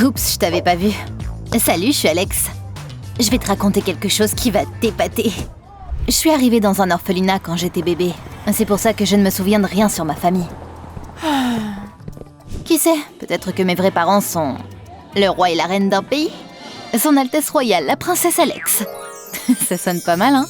Oups, je t'avais pas vu. Salut, je suis Alex. Je vais te raconter quelque chose qui va t'épater. Je suis arrivée dans un orphelinat quand j'étais bébé. C'est pour ça que je ne me souviens de rien sur ma famille. Qui sait, peut-être que mes vrais parents sont le roi et la reine d'un pays. Son Altesse Royale, la princesse Alex. Ça sonne pas mal, hein?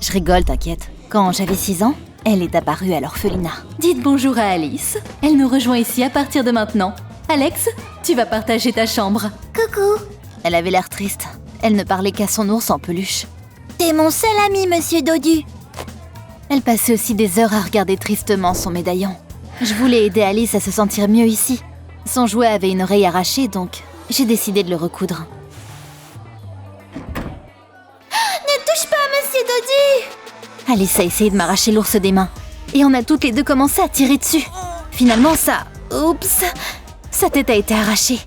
Je rigole, t'inquiète. Quand j'avais 6 ans, elle est apparue à l'orphelinat. Dites bonjour à Alice. Elle nous rejoint ici à partir de maintenant. Alex, tu vas partager ta chambre. Coucou. Elle avait l'air triste. Elle ne parlait qu'à son ours en peluche. T'es mon seul ami, monsieur Dodu. Elle passait aussi des heures à regarder tristement son médaillon. Je voulais aider Alice à se sentir mieux ici. Son jouet avait une oreille arrachée, donc j'ai décidé de le recoudre. Ne touche pas, monsieur Dodu! Alice a essayé de m'arracher l'ours des mains. Et on a toutes les deux commencé à tirer dessus. Finalement, Oups! Sa tête a été arrachée.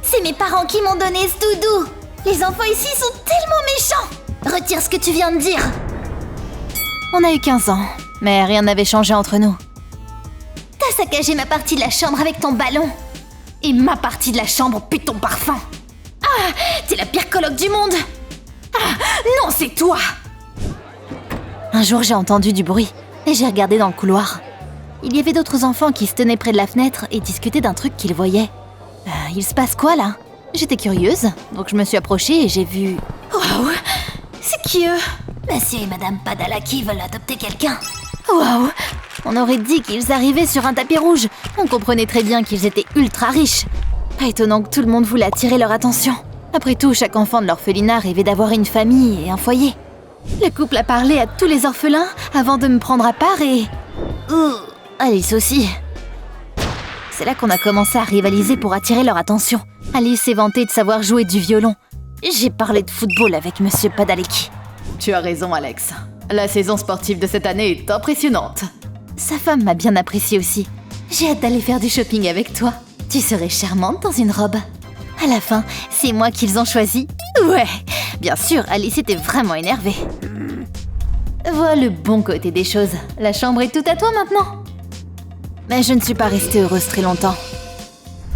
C'est mes parents qui m'ont donné ce doudou. Les enfants ici sont tellement méchants. Retire ce que tu viens de dire. On a eu 15 ans, mais rien n'avait changé entre nous. T'as saccagé ma partie de la chambre avec ton ballon. Et ma partie de la chambre pue ton parfum. Ah, t'es la pire coloc du monde. Ah, non, c'est toi. Un jour, j'ai entendu du bruit et j'ai regardé dans le couloir. Il y avait d'autres enfants qui se tenaient près de la fenêtre et discutaient d'un truc qu'ils voyaient. Il se passe quoi, là? J'étais curieuse, donc je me suis approchée et j'ai vu... Waouh! C'est qui eux? Monsieur et Madame Padalecki veulent adopter quelqu'un. Waouh! On aurait dit qu'ils arrivaient sur un tapis rouge. On comprenait très bien qu'ils étaient ultra riches. Pas étonnant que tout le monde voulait attirer leur attention. Après tout, chaque enfant de l'orphelinat rêvait d'avoir une famille et un foyer. Le couple a parlé à tous les orphelins avant de me prendre à part et... Alice aussi. C'est là qu'on a commencé à rivaliser pour attirer leur attention. Alice s'est vantée de savoir jouer du violon. J'ai parlé de football avec Monsieur Padalecki. Tu as raison, Alex. La saison sportive de cette année est impressionnante. Sa femme m'a bien appréciée aussi. J'ai hâte d'aller faire du shopping avec toi. Tu serais charmante dans une robe. À la fin, c'est moi qu'ils ont choisi. Ouais, bien sûr, Alice était vraiment énervée. Vois le bon côté des choses. La chambre est toute à toi maintenant. Mais je ne suis pas restée heureuse très longtemps.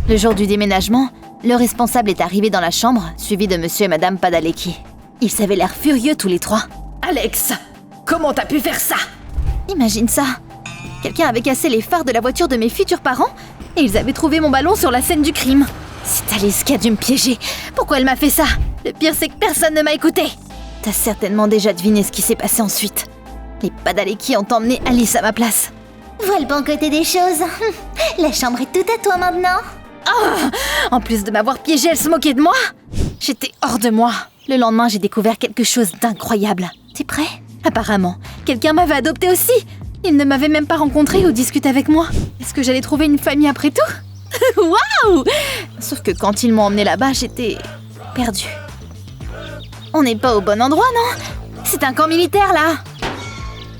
Le jour du déménagement, le responsable est arrivé dans la chambre, suivi de Monsieur et Madame Padalecki. Ils avaient l'air furieux tous les trois. Alex, comment t'as pu faire ça? Imagine ça. Quelqu'un avait cassé les phares de la voiture de mes futurs parents et ils avaient trouvé mon ballon sur la scène du crime. C'est Alice qui a dû me piéger. Pourquoi elle m'a fait ça? Le pire, c'est que personne ne m'a écouté. T'as certainement déjà deviné ce qui s'est passé ensuite. Les Padalecki ont emmené Alice à ma place. Vois le bon côté des choses. La chambre est toute à toi maintenant. Oh, en plus de m'avoir piégée, elle se moquait de moi. J'étais hors de moi. Le lendemain, j'ai découvert quelque chose d'incroyable. T'es prêt? Apparemment, quelqu'un m'avait adopté aussi. Il ne m'avait même pas rencontré ou discuté avec moi. Est-ce que j'allais trouver une famille après tout? Waouh! Sauf que quand ils m'ont emmenée là-bas, j'étais perdue. On n'est pas au bon endroit, non? C'est un camp militaire, là.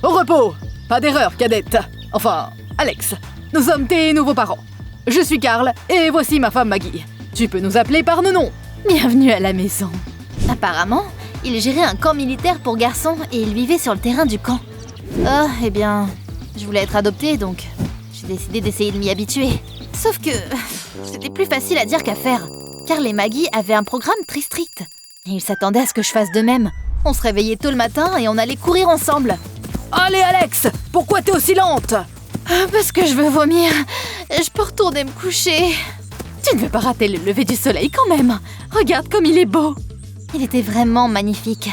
Au repos! Pas d'erreur, cadette. Enfin, Alex, nous sommes tes nouveaux parents. Je suis Carl et voici ma femme Maggie. Tu peux nous appeler par nos noms. Bienvenue à la maison. Apparemment, il gérait un camp militaire pour garçons et il vivait sur le terrain du camp. Oh, eh bien, je voulais être adoptée, donc j'ai décidé d'essayer de m'y habituer. Sauf que c'était plus facile à dire qu'à faire. Carl et Maggie avaient un programme très strict. Et ils s'attendaient à ce que je fasse de même. On se réveillait tôt le matin et on allait courir ensemble. Allez, Alex, pourquoi t'es aussi lente? Parce que je veux vomir. Je peux retourner me coucher. Tu ne veux pas rater le lever du soleil quand même. Regarde comme il est beau. Il était vraiment magnifique.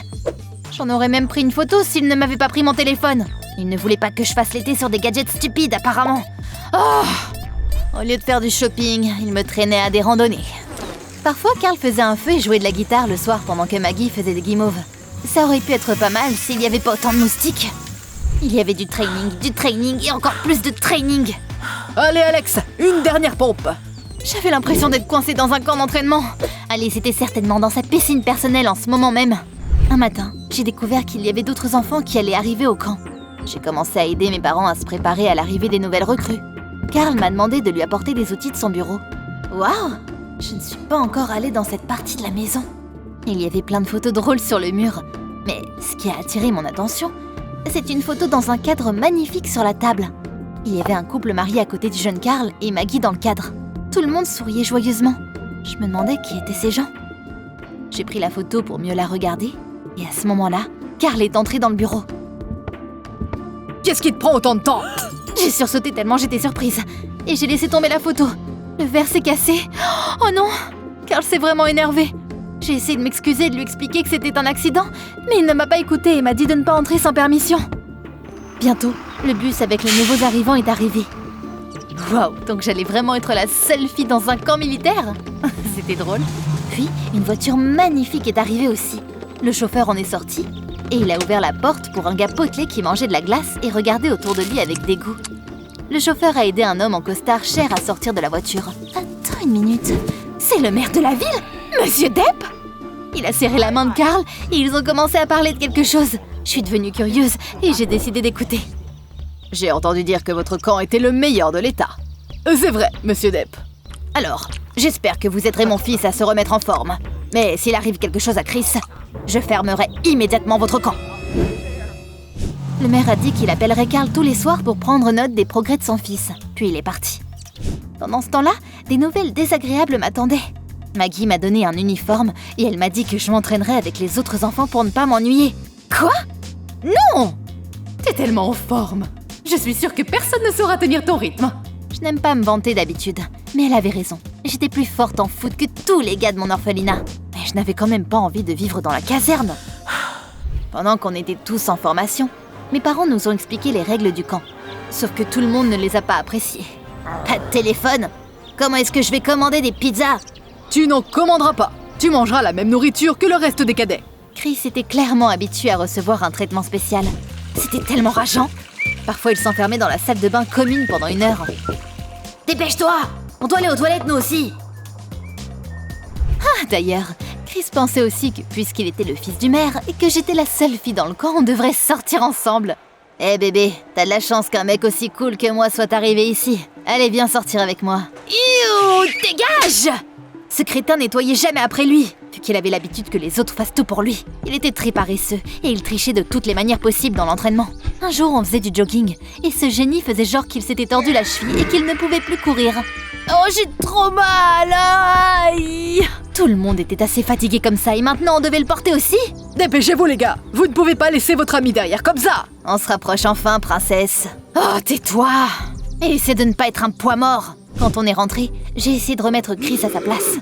J'en aurais même pris une photo s'il ne m'avait pas pris mon téléphone. Il ne voulait pas que je fasse l'été sur des gadgets stupides, apparemment. Oh! Au lieu de faire du shopping, il me traînait à des randonnées. Parfois, Carl faisait un feu et jouait de la guitare le soir pendant que Maggie faisait des guimauves. Ça aurait pu être pas mal s'il n'y avait pas autant de moustiques. Il y avait du training et encore plus de training. Allez, Alex, une dernière pompe. J'avais l'impression d'être coincée dans un camp d'entraînement. Alice était certainement dans sa piscine personnelle en ce moment même. Un matin, j'ai découvert qu'il y avait d'autres enfants qui allaient arriver au camp. J'ai commencé à aider mes parents à se préparer à l'arrivée des nouvelles recrues. Carl m'a demandé de lui apporter des outils de son bureau. Waouh! Je ne suis pas encore allée dans cette partie de la maison. Il y avait plein de photos drôles sur le mur. Mais ce qui a attiré mon attention, c'est une photo dans un cadre magnifique sur la table. Il y avait un couple marié à côté du jeune Carl et Maggie dans le cadre. Tout le monde souriait joyeusement. Je me demandais qui étaient ces gens. J'ai pris la photo pour mieux la regarder, et à ce moment-là, Carl est entré dans le bureau. Qu'est-ce qui te prend autant de temps? J'ai sursauté tellement j'étais surprise, et j'ai laissé tomber la photo. Le verre s'est cassé. Oh non! Carl s'est vraiment énervé. J'ai essayé de m'excuser et de lui expliquer que c'était un accident, mais il ne m'a pas écouté et m'a dit de ne pas entrer sans permission. Bientôt, le bus avec les nouveaux arrivants est arrivé. Waouh, donc j'allais vraiment être la seule fille dans un camp militaire? C'était drôle. Puis, une voiture magnifique est arrivée aussi. Le chauffeur en est sorti, et il a ouvert la porte pour un gars potelé qui mangeait de la glace et regardait autour de lui avec dégoût. Le chauffeur a aidé un homme en costard cher à sortir de la voiture. Attends une minute, c'est le maire de la ville, Monsieur Depp? Il a serré la main de Carl et ils ont commencé à parler de quelque chose. Je suis devenue curieuse et j'ai décidé d'écouter. J'ai entendu dire que votre camp était le meilleur de l'État. C'est vrai, Monsieur Depp. Alors, j'espère que vous aiderez mon fils à se remettre en forme. Mais s'il arrive quelque chose à Chris, je fermerai immédiatement votre camp. Le maire a dit qu'il appellerait Carl tous les soirs pour prendre note des progrès de son fils. Puis il est parti. Pendant ce temps-là, des nouvelles désagréables m'attendaient. Maggie m'a donné un uniforme et elle m'a dit que je m'entraînerais avec les autres enfants pour ne pas m'ennuyer. Quoi? Non! T'es tellement en forme. Je suis sûre que personne ne saura tenir ton rythme. Je n'aime pas me vanter d'habitude, mais elle avait raison. J'étais plus forte en foot que tous les gars de mon orphelinat. Mais je n'avais quand même pas envie de vivre dans la caserne. Pendant qu'on était tous en formation, mes parents nous ont expliqué les règles du camp. Sauf que tout le monde ne les a pas appréciées. Pas de téléphone? Comment est-ce que je vais commander des pizzas? Tu n'en commanderas pas. Tu mangeras la même nourriture que le reste des cadets. Chris était clairement habitué à recevoir un traitement spécial. C'était tellement rageant. Parfois, il s'enfermait dans la salle de bain commune pendant 1 heure. Dépêche-toi! On doit aller aux toilettes, nous aussi! Ah, d'ailleurs, Chris pensait aussi que puisqu'il était le fils du maire et que j'étais la seule fille dans le camp, on devrait sortir ensemble. Eh bébé, t'as de la chance qu'un mec aussi cool que moi soit arrivé ici. Allez, viens sortir avec moi. Youh, dégage! Ce crétin nettoyait jamais après lui, vu qu'il avait l'habitude que les autres fassent tout pour lui. Il était très paresseux et il trichait de toutes les manières possibles dans l'entraînement. Un jour, on faisait du jogging et ce génie faisait genre qu'il s'était tordu la cheville et qu'il ne pouvait plus courir. Oh, j'ai trop mal! Aïe! Tout le monde était assez fatigué comme ça et maintenant on devait le porter aussi? Dépêchez-vous les gars, vous ne pouvez pas laisser votre ami derrière comme ça. On se rapproche enfin, princesse. Oh, tais-toi! Et essaie de ne pas être un poids mort. Quand on est rentré, j'ai essayé de remettre Chris à sa place.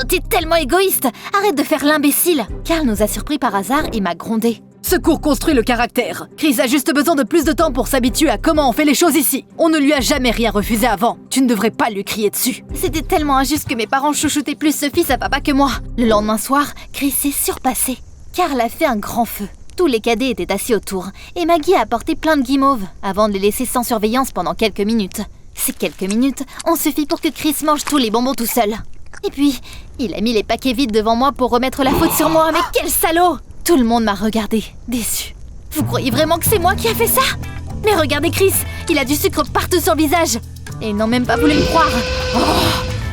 T'es tellement égoïste! Arrête de faire l'imbécile! Carl nous a surpris par hasard et m'a grondé. Ce cours construit le caractère. Chris a juste besoin de plus de temps pour s'habituer à comment on fait les choses ici. On ne lui a jamais rien refusé avant. Tu ne devrais pas lui crier dessus. C'était tellement injuste que mes parents chouchoutaient plus ce fils à papa que moi. Le lendemain soir, Chris s'est surpassé. Carl a fait un grand feu. Tous les cadets étaient assis autour et Maggie a apporté plein de guimauves avant de les laisser sans surveillance pendant quelques minutes. Ces quelques minutes ont suffi pour que Chris mange tous les bonbons tout seul. Et puis, il a mis les paquets vides devant moi pour remettre la faute sur moi. Mais quel salaud! Tout le monde m'a regardé, déçu. Vous croyez vraiment que c'est moi qui a fait ça? Mais regardez Chris, il a du sucre partout sur le visage. Et ils n'ont même pas voulu me croire. Oh,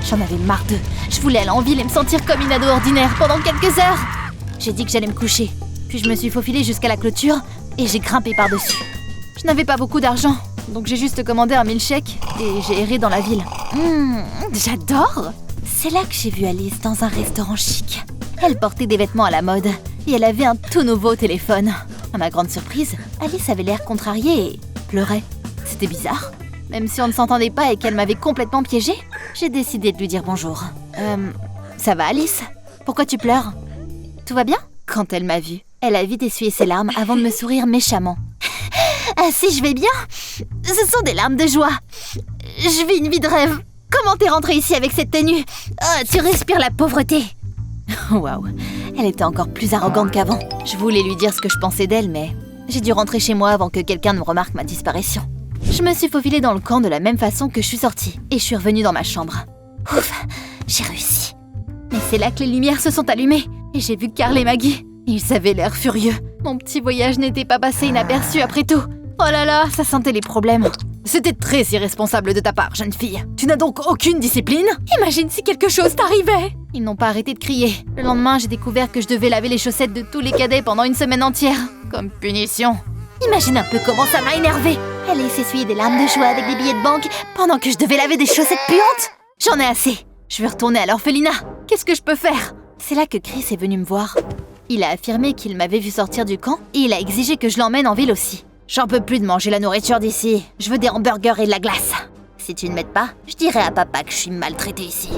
j'en avais marre d'eux. Je voulais aller en ville et me sentir comme une ado ordinaire pendant quelques heures. J'ai dit que j'allais me coucher. Puis je me suis faufilée jusqu'à la clôture et j'ai grimpé par-dessus. Je n'avais pas beaucoup d'argent, donc j'ai juste commandé un milkshake et j'ai erré dans la ville. J'adore! C'est là que j'ai vu Alice dans un restaurant chic. Elle portait des vêtements à la mode et elle avait un tout nouveau téléphone. À ma grande surprise, Alice avait l'air contrariée et pleurait. C'était bizarre. Même si on ne s'entendait pas et qu'elle m'avait complètement piégée, j'ai décidé de lui dire bonjour. Ça va Alice? Pourquoi tu pleures? Tout va bien? Quand elle m'a vue, elle a vite essuyé ses larmes avant de me sourire méchamment. Ah si, je vais bien. Ce sont des larmes de joie. Je vis une vie de rêve. Comment t'es rentrée ici avec cette tenue? Oh, tu respires la pauvreté. Waouh, elle était encore plus arrogante qu'avant. Je voulais lui dire ce que je pensais d'elle, mais j'ai dû rentrer chez moi avant que quelqu'un ne me remarque ma disparition. Je me suis faufilée dans le camp de la même façon que je suis sortie, et je suis revenue dans ma chambre. Ouf, j'ai réussi. Mais c'est là que les lumières se sont allumées, et j'ai vu Carl et Maggie. Ils avaient l'air furieux. Mon petit voyage n'était pas passé inaperçu après tout. Oh là là, ça sentait les problèmes. C'était très irresponsable de ta part, jeune fille. Tu n'as donc aucune discipline? Imagine si quelque chose t'arrivait! Ils n'ont pas arrêté de crier. Le lendemain, j'ai découvert que je devais laver les chaussettes de tous les cadets pendant une semaine entière. Comme punition. Imagine un peu comment ça m'a énervée. Elle s'essuyait des larmes de joie avec des billets de banque pendant que je devais laver des chaussettes puantes. J'en ai assez. Je veux retourner à l'orphelinat. Qu'est-ce que je peux faire? C'est là que Chris est venu me voir. Il a affirmé qu'il m'avait vu sortir du camp et il a exigé que je l'emmène en ville aussi. J'en peux plus de manger la nourriture d'ici. Je veux des hamburgers et de la glace. Si tu ne m'aides pas, je dirai à papa que je suis maltraitée ici.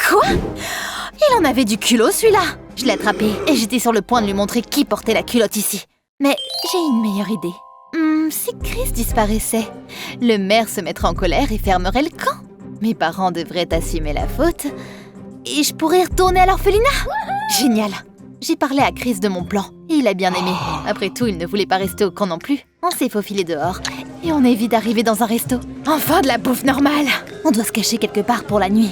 Quoi? Il en avait du culot, celui-là. Je l'ai attrapé et j'étais sur le point de lui montrer qui portait la culotte ici. Mais j'ai une meilleure idée. Si Chris disparaissait, le maire se mettrait en colère et fermerait le camp. Mes parents devraient assumer la faute et je pourrais retourner à l'orphelinat. Génial. J'ai parlé à Chris de mon plan et il a bien aimé. Après tout, il ne voulait pas rester au camp non plus. On s'est faufilé dehors et on est vite arrivé dans un resto. Enfin de la bouffe normale. On doit se cacher quelque part pour la nuit.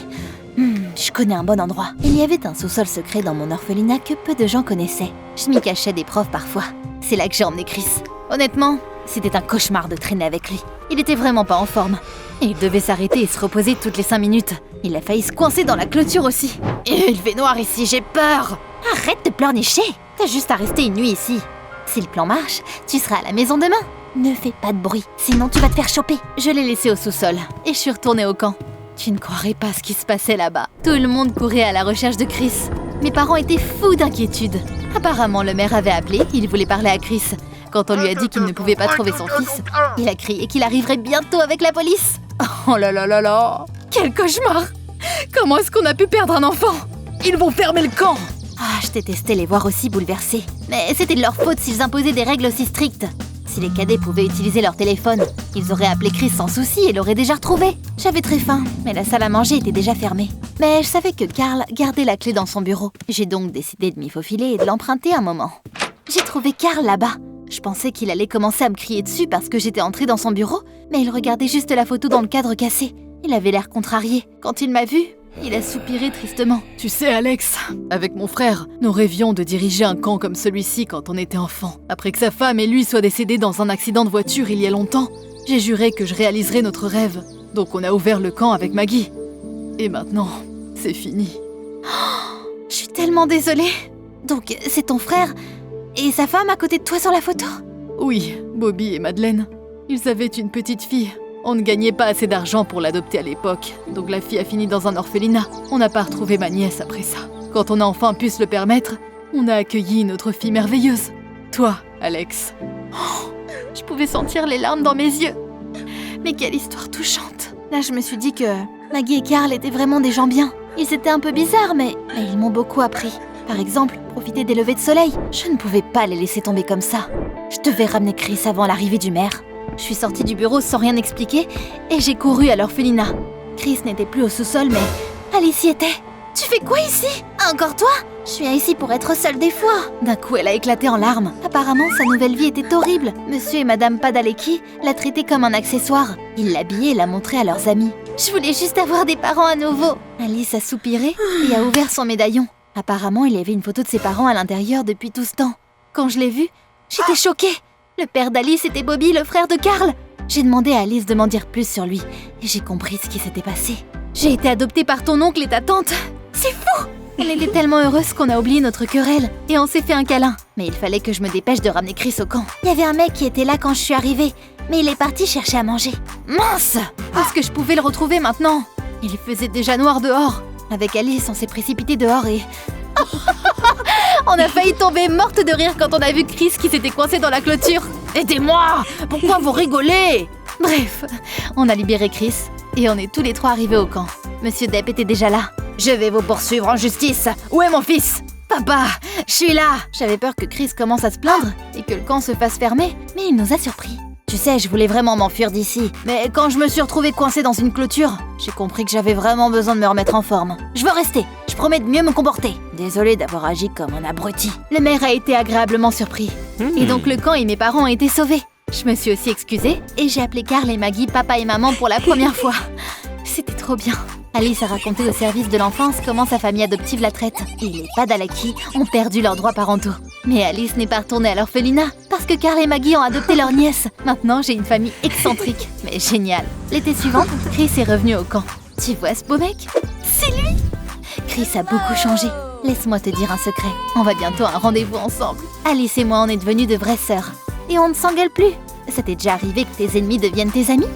Je connais un bon endroit. Il y avait un sous-sol secret dans mon orphelinat que peu de gens connaissaient. Je m'y cachais des profs parfois. C'est là que j'ai emmené Chris. Honnêtement, c'était un cauchemar de traîner avec lui. Il était vraiment pas en forme. Et il devait s'arrêter et se reposer toutes les 5 minutes. Il a failli se coincer dans la clôture aussi. Et il fait noir ici, j'ai peur. Arrête de pleurnicher. T'as juste à rester une nuit ici. Si le plan marche, tu seras à la maison demain. Ne fais pas de bruit, sinon tu vas te faire choper. Je l'ai laissé au sous-sol et je suis retournée au camp. Tu ne croirais pas ce qui se passait là-bas. Tout le monde courait à la recherche de Chris. Mes parents étaient fous d'inquiétude. Apparemment, le maire avait appelé, il voulait parler à Chris. Quand on lui a dit qu'il ne pouvait pas trouver son fils, il a crié qu'il arriverait bientôt avec la police. Oh là là là là! Quel cauchemar! Comment est-ce qu'on a pu perdre un enfant? Ils vont fermer le camp! Ah, je détestais les voir aussi bouleversés. Mais c'était de leur faute s'ils imposaient des règles aussi strictes. Si les cadets pouvaient utiliser leur téléphone, ils auraient appelé Chris sans souci et l'auraient déjà retrouvé. J'avais très faim, mais la salle à manger était déjà fermée. Mais je savais que Carl gardait la clé dans son bureau. J'ai donc décidé de m'y faufiler et de l'emprunter un moment. J'ai trouvé Carl là-bas. Je pensais qu'il allait commencer à me crier dessus parce que j'étais entrée dans son bureau, mais il regardait juste la photo dans le cadre cassé. Il avait l'air contrarié. Quand il m'a vue, il a soupiré tristement. Tu sais, Alex, avec mon frère, nous rêvions de diriger un camp comme celui-ci quand on était enfant. Après que sa femme et lui soient décédés dans un accident de voiture il y a longtemps, j'ai juré que je réaliserais notre rêve. Donc on a ouvert le camp avec Maggie. Et maintenant, c'est fini. Je suis tellement désolée. Donc, c'est ton frère et sa femme à côté de toi sur la photo? Oui, Bobby et Madeleine. Ils avaient une petite fille. On ne gagnait pas assez d'argent pour l'adopter à l'époque, donc la fille a fini dans un orphelinat. On n'a pas retrouvé ma nièce après ça. Quand on a enfin pu se le permettre, on a accueilli notre fille merveilleuse. Toi, Alex. Oh, je pouvais sentir les larmes dans mes yeux. Mais quelle histoire touchante. Là, je me suis dit que Maggie et Carl étaient vraiment des gens bien. Ils étaient un peu bizarres, mais ils m'ont beaucoup appris. Par exemple, profiter des levées de soleil. Je ne pouvais pas les laisser tomber comme ça. Je devais ramener Chris avant l'arrivée du maire. Je suis sortie du bureau sans rien expliquer et j'ai couru à l'orphelinat. Chris n'était plus au sous-sol, mais Alice y était. Tu fais quoi ici? Encore toi? Je viens ici pour être seule des fois. D'un coup, elle a éclaté en larmes. Apparemment, sa nouvelle vie était horrible. Monsieur et Madame Padalecki la traitaient comme un accessoire. Ils l'habillaient et la montraient à leurs amis. Je voulais juste avoir des parents à nouveau. Alice a soupiré et a ouvert son médaillon. Apparemment, il y avait une photo de ses parents à l'intérieur depuis tout ce temps. Quand je l'ai vu, j'étais choquée. Le père d'Alice était Bobby, le frère de Carl. J'ai demandé à Alice de m'en dire plus sur lui et j'ai compris ce qui s'était passé. J'ai été adoptée par ton oncle et ta tante. C'est fou! On était tellement heureuses qu'on a oublié notre querelle et on s'est fait un câlin. Mais il fallait que je me dépêche de ramener Chris au camp. Il y avait un mec qui était là quand je suis arrivée, mais il est parti chercher à manger. Mince! Est-ce que je pouvais le retrouver maintenant? Il faisait déjà noir dehors. Avec Alice, on s'est précipité dehors et... On a failli tomber morte de rire quand on a vu Chris qui s'était coincé dans la clôture. Aidez-moi! Pourquoi vous rigolez? Bref, on a libéré Chris et on est tous les trois arrivés au camp. Monsieur Depp était déjà là. Je vais vous poursuivre en justice. Où est mon fils? Papa, je suis là. J'avais peur que Chris commence à se plaindre et que le camp se fasse fermer, mais il nous a surpris. Tu sais, je voulais vraiment m'enfuir d'ici. Mais quand je me suis retrouvée coincée dans une clôture, j'ai compris que j'avais vraiment besoin de me remettre en forme. Je veux rester. Je promets de mieux me comporter. Désolée d'avoir agi comme un abruti. Le maire a été agréablement surpris. Et donc le camp et mes parents ont été sauvés. Je me suis aussi excusée et j'ai appelé Carl et Maggie papa et maman pour la première fois. C'était trop bien. Alice a raconté au service de l'enfance comment sa famille adoptive la traite. Et les Padalecki ont perdu leurs droits parentaux. Mais Alice n'est pas retournée à l'orphelinat parce que Carl et Maggie ont adopté leur nièce. Maintenant, j'ai une famille excentrique, mais géniale. L'été suivant, Chris est revenu au camp. Tu vois ce beau mec? C'est lui! Chris a beaucoup changé. Laisse-moi te dire un secret. On va bientôt à un rendez-vous ensemble. Alice et moi, on est devenues de vraies sœurs. Et on ne s'engueule plus. Ça t'est déjà arrivé que tes ennemis deviennent tes amis?